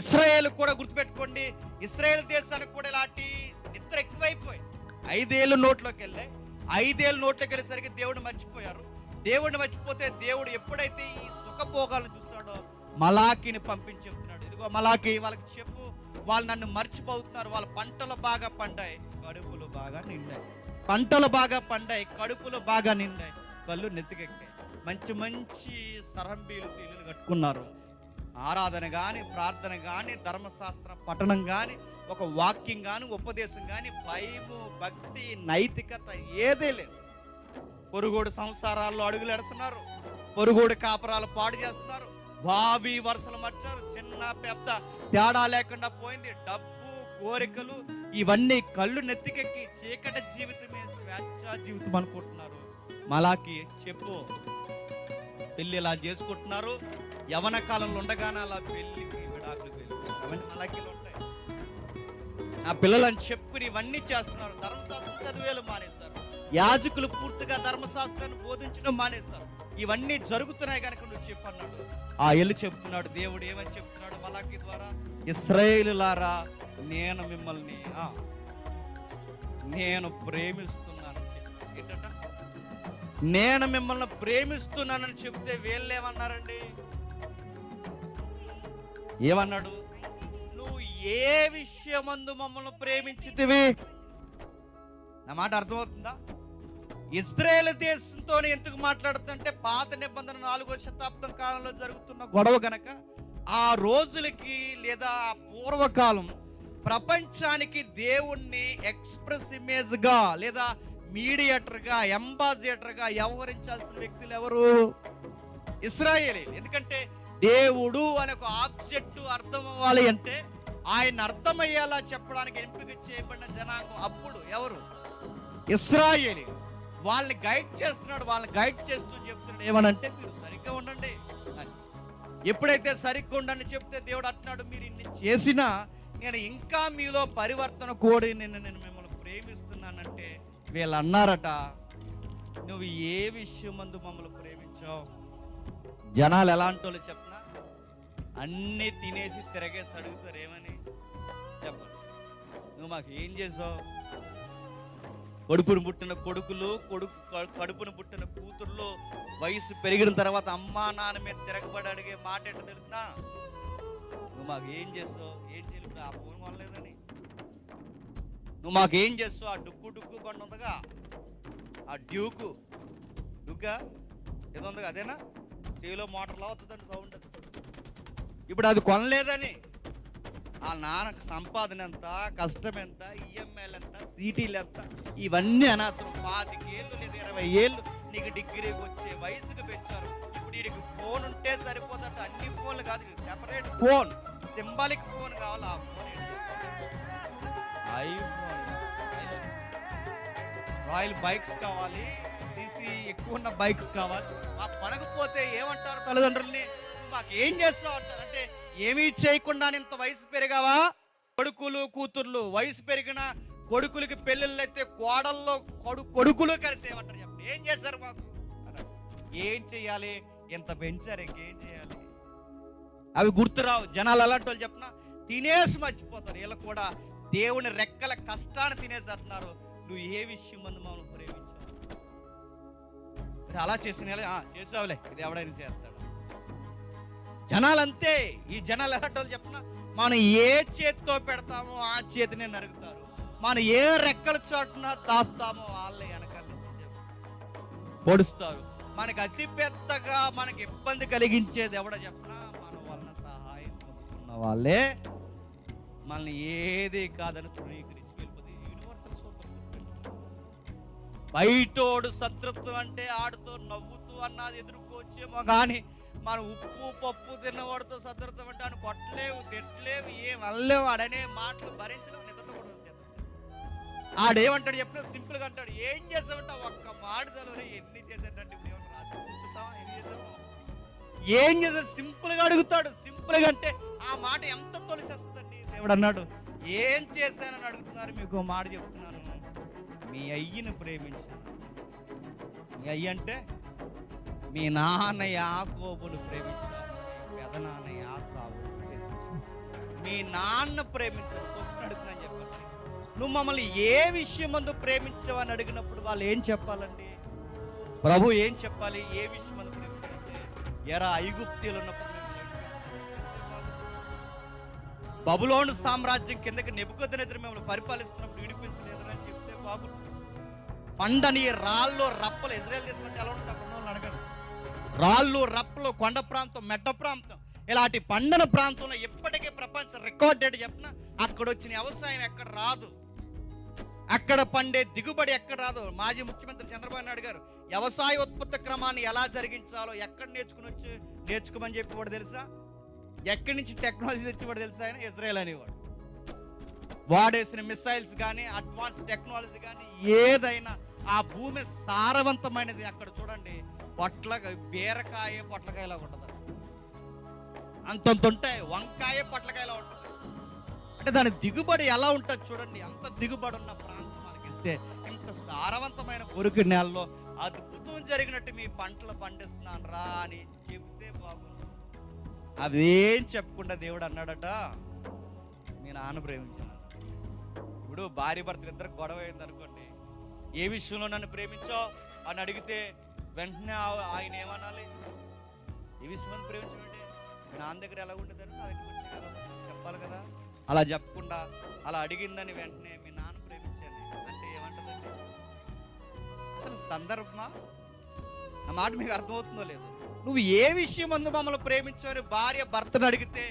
ఇశ్రాయేలు కూడా గుర్తుపెట్టుకోండి, ఇశ్రాయేల్ దేశానికి కూడా ఇలాంటి నిద్ర ఎక్కువైపోయి 5 ఏళ్ళు నోట్లోకి వెళ్ళాయి. 5 ఏళ్ళు నోట్లోకి వెళ్ళేసరికి దేవుడిని మర్చిపోయారు. దేవుడిని మర్చిపోతే దేవుడు ఎప్పుడైతే ఈ సుఖభోగాలను చూస్తాడో మలాకీని పంపించి చెప్తున్నాడు, ఇదిగో మలాకీ వాళ్ళకి చెప్పు, వాళ్ళు నన్ను మర్చిపోతున్నారు, వాళ్ళ పంటలు బాగా పండాయి, కడుపులు బాగా నిండాయి. పంటలు బాగా పండాయి, కడుపులు బాగా నిండాయి, కళ్ళు నెత్తికెక్కాయి, మంచి మంచి సరంబీలు తీలు కట్టుకున్నారు. ఆరాధన కానీ, ప్రార్థన కానీ, ధర్మశాస్త్ర పఠనం కానీ, ఒక వాక్యం కానీ, ఉపదేశం కానీ, భయము, భక్తి, నైతికత ఏదే లేదు. పొరుగోడు సంసారాల్లో అడుగులు ఎడుతున్నారు, పొరుగోడు కాపురాలు పాడు చేస్తున్నారు, బావి వరుసలు మర్చారు, చిన్న పెద్ద తేడా లేకుండా పోయింది. డబ్బు, కోరికలు ఇవన్నీ కళ్ళు నెత్తికెక్కి చీకటి జీవితమే స్వేచ్ఛ జీవితం అనుకుంటున్నారు. మలాకి చెప్పు, పెళ్ళి ఇలా చేసుకుంటున్నారు, యవన కాలంలో ఉండగానే అలా పెళ్ళికి విడాకులకు వెళ్ళిపోతారు, అవన్నీ మలాకీలు ఉంటాయి. ఆ పిల్లలు అని చెప్పుకుని ఇవన్నీ చేస్తున్నారు. ధర్మశాస్త్రం చదివేలు మానేశారు, యాజకులు పూర్తిగా ధర్మశాస్త్రాన్ని బోధించడం మానేశారు. ఇవన్నీ జరుగుతున్నాయి కనుక నువ్వు చెప్పన్నాడు. ఆ ఎల్లు చెప్తున్నాడు, దేవుడు ఏమని చెప్తున్నాడు మలాకి ద్వారా, ఇశ్రాయేలులారా నేను మిమ్మల్ని నేను ప్రేమిస్తున్నానని చెప్పి. ఏంటట? నేను మిమ్మల్ని ప్రేమిస్తున్నానని చెప్తే వీళ్ళు ఏమన్నారండి? ఏమన్నాడు? నువ్వు ఏ విషయమందు మమ్మల్ని ప్రేమించితివి? నా మాట అర్థమవుతుందా? ఇజ్రాయేల్ దేశంతో ఎందుకు మాట్లాడుతుంటే పాత నిబంధన 4వ శతాబ్దం కాలంలో జరుగుతున్న గొడవ గనక ఆ రోజులకి లేదా ఆ పూర్వకాలం ప్రపంచానికి దేవుణ్ణి ఎక్స్ప్రెస్ ఇమేజ్ గా లేదా మీడియేటర్ గా, అంబాసిడర్ గా వ్యవహరించాల్సిన వ్యక్తులు ఎవరు? ఇశ్రాయేలీయులు. ఎందుకంటే దేవుడు అనే ఒక ఆబ్జెక్ట్ అర్థం అవ్వాలి అంటే ఆయన అర్థమయ్యేలా చెప్పడానికి ఎంపిక చేయబడిన జనాంగం అప్పుడు ఎవరు? ఇశ్రాయేలీయులు. వాళ్ళని గైడ్ చేస్తున్నాడు, వాళ్ళని గైడ్ చేస్తూ చెప్తున్నాడు ఏమనంటే మీరు సరిగ్గా ఉండండి అని. ఎప్పుడైతే సరిగ్గా ఉండండి చెప్తే దేవుడు అంటున్నాడు, మీరు ఇన్ని చేసినా నేను ఇంకా మీలో పరివర్తన కోడి నేను మిమ్మల్ని ప్రేమిస్తున్నానంటే వీళ్ళు అన్నారట, నువ్వు ఏ విషయం మందు మమ్మల్ని ప్రేమించావు? జనాలు ఎలాంటి వాళ్ళు చెప్పనా, అన్నీ తినేసి తిరగేసి అడుగుతారు ఏమని చెప్పండి, నువ్వు మాకు ఏం చేసావు? కడుపును పుట్టిన కొడుకులు, కడుపును పుట్టిన కూతుర్లు వయసు పెరిగిన తర్వాత అమ్మా నాన్న మీద తిరగబడి అడిగే మాట ఏంటో తెలిసినా, నువ్వు మాకు ఏం చేస్తావు? ఏం చేయలేదు, ఆ ఫోన్ కొనలేదని. నువ్వు మాకు ఏం చేస్తావు? ఆ డుక్కు బండి ఉందిగా, ఆ డ్యూకా ఏదో ఉందిగా, అదేనా? చేలో మోటార్లా అవుతుందండి సౌండ్. ఇప్పుడు అది కొనలేదని ఆ నాన్నకు సంపాదన ఎంత, కష్టం ఎంత, ఈఎంఐలు ఎంత, సీటీలు ఎంత, ఇవన్నీ అనవసరం. 25 ఏళ్ళు లేదా 20 ఏళ్ళు నీకు డిగ్రీకి వచ్చే వయసుకు పెంచారు. ఇప్పుడు వీడికి ఫోన్ ఉంటే సరిపోదట, అన్ని ఫోన్లు కాదు, సెపరేట్ ఫోన్, సింబాలిక్ ఫోన్ కావాలి. ఆ ఫోన్ ఐఫోన్, రాయల్ బైక్స్ కావాలి, సీసీ ఎక్కువ ఉన్న బైక్స్ కావాలి. మాకు పడకపోతే ఏమంటారు తల్లిదండ్రుల్ని? మాకు ఏం చేస్తావు అంటారు. అంటే ఏమీ చేయకుండా ఇంత వయసు పెరిగావా? కొడుకులు కూతుర్లు వయసు పెరిగిన కొడుకులకి పెళ్ళిళ్ళు అయితే కోడల్లో కొడుకులు కలిసి ఏమంటారు చెప్పండి? ఏం చేశారు మాకు? ఏం చెయ్యాలి? ఇంత పెంచారు, ఇంకేం చేయాలి? అవి గుర్తురావు. జనాలు అలాంటి వాళ్ళు చెప్పిన తినేసి మర్చిపోతారు. వీళ్ళు కూడా దేవుని రెక్కల కష్టాన్ని తినేసి అంటున్నారు, నువ్వు ఏ విషయం మందు మమ్మల్ని ప్రేమించావు? అలా చేసిన చేసావులే, ఇది ఎవడైనా చేస్తాడు. జనాలంతే. ఈ జనాలు ఎలాంటి వాళ్ళు చెప్పిన మనం ఏ చేతితో పెడతామో ఆ చేతిని నరుగుతారు, మనం ఏ రెక్కల చోటున దాస్తామో వాళ్ళే వెనకాల నుంచి పొడుస్తారు. మనకి అతి పెద్దగా మనకి ఇబ్బంది కలిగించేది ఎవడో చెప్పినా మన వలన సహాయం పొందుతున్న వాళ్ళే మనల్ని ఏది కాదని తృణీకరించి వెళ్ళిపోతుంది. యూనివర్సల్ సూత్రం. బయటోడు శత్రుత్వం అంటే ఆడుతో నవ్వుతూ అన్నది ఎదుర్కోవచ్చేమో కానీ మన ఉప్పు పప్పు తిన్నవాడితో శత్రుత్వం అంటే అని కొట్టలేవు, తిట్టలేవు, ఏం అనలేవు. ఆడనే మాటలు భరించడం నిద్రలో కూడా ఆడేమంటాడు చెప్పిన సింపుల్గా అంటాడు, ఏం చేసామంటే ఒక్క మాట చదువు ఎన్ని చేసాడంటే ఇప్పుడు ఏమన్నా రాసి కూర్చుంటావా? ఎన్ని చేసావు? ఏం చేసాడు? సింపుల్గా అడుగుతాడు. సింపుల్గా అంటే ఆ మాట ఎంత తొలిసేస్తుందండి. దేవుడు అన్నాడు, ఏం చేశానని అడుగుతున్నారు, మీకు మాట చెప్తున్నాను, మీ అయ్యను ప్రేమించాను. మీ అయ్య అంటే మీ నాన్న యాకోబును ప్రేమించాను, పెదనాన్న యాసావును ద్వేషించాను. మీ నాన్న ప్రేమించిన క్వశ్చన్ అడుగుతుందని చెప్పండి. నువ్వు మమ్మల్ని ఏ విషయం మందు ప్రేమించావని అడిగినప్పుడు వాళ్ళు ఏం చెప్పాలండి? ప్రభు ఏం చెప్పాలి? ఏ విషయం మందు ప్రేమించాలంటే, ఎరా ఐగుప్తీయులు ఉన్నప్పుడు బబులోను సామ్రాజ్యం కిందకి నెబుకద్నెజరు మిమ్మల్ని పరిపాలిస్తున్నప్పుడు విడిపించలేదని చెప్తే బాగుంటుంది. పండని రాళ్ళు రప్పలు ఇజ్రాయెల్ దేశం అంటే ఎలా ఉంటుంది అక్కడ వాళ్ళని అడగండి. రాళ్ళు రప్పలు, కొండ ప్రాంతం, మెట్ట ప్రాంతం, ఇలాంటి పండన ప్రాంతంలో ఎప్పటికీ ప్రపంచ రికార్డెడ్ చెప్పిన అక్కడ వచ్చిన వ్యవసాయం ఎక్కడ రాదు, అక్కడ పండే దిగుబడి ఎక్కడ రాదు. మాజీ ముఖ్యమంత్రి చంద్రబాబు నాయుడు గారు వ్యవసాయ ఉత్పత్తి క్రమాన్ని ఎలా జరిగించాలో ఎక్కడ నేర్చుకోమని చెప్పేవాడు తెలుసా? ఎక్కడి నుంచి టెక్నాలజీ తెచ్చేవాడు తెలుసా? ఆయన ఇజ్రాయెల్ అనేవాడు. వాడేసిన మిసైల్స్ కానీ అడ్వాన్స్ టెక్నాలజీ కానీ ఏదైనా ఆ భూమి సారవంతమైనది. అక్కడ చూడండి, బీరకాయ పొట్లకాయలా ఉంటుంది, అంతంత ఉంటాయి. వంకాయ పొట్లకాయలా ఉంటుంది. అంటే దాని దిగుబడి ఎలా ఉంటుంది చూడండి. అంత దిగుబడి ఉన్న ప్రాంతం మనకి ఇస్తే ఇంత సారవంతమైన కొరుకు నేలలో అద్భుతం జరిగినట్టు మీ పంటలు పండిస్తున్నాను రా అని చెప్తే బాగుంది. అదేం చెప్పకుండా దేవుడు అన్నాడట, మీ నాన్న ప్రేమించాను. ఇప్పుడు భార్య భర్తలు ఇద్దరు గొడవ అయింది అనుకోండి, ఏ విషయంలో నన్ను ప్రేమించావు అని అడిగితే వెంటనే ఆయన ఏమనాలి? ఏ విషయం ప్రేమించమండి, మీ నాన్న దగ్గర ఎలా ఉండేదని నా దగ్గర చెప్పాలి కదా. అలా చెప్పకుండా అలా అడిగిందని వెంటనే మీ నాన్న ప్రేమించాను అంటే ఏమంటుందండి? అసలు సందర్భమా? నా మాట మీకు అర్థమవుతుందో లేదు? నువ్వు ఏ విషయం అందు మమ్మల్ని ప్రేమించావు భార్య భర్తను అడిగితే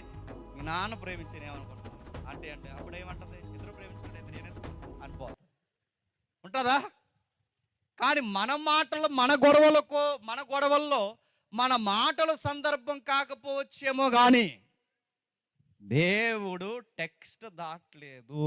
మీ నాన్న ప్రేమించాను ఏమనుకుంటున్నావు అంటే అప్పుడు ఏమంటుంది? ఇద్దరు ప్రేమించుకుంటే నేనే అనిపోతుంది, ఉంటుందా? కానీ మన మాటలు మన గొడవల్లో మన మాటలు సందర్భం కాకపోవచ్చేమో కానీ దేవుడు టెక్స్ట్ దాటలేదు.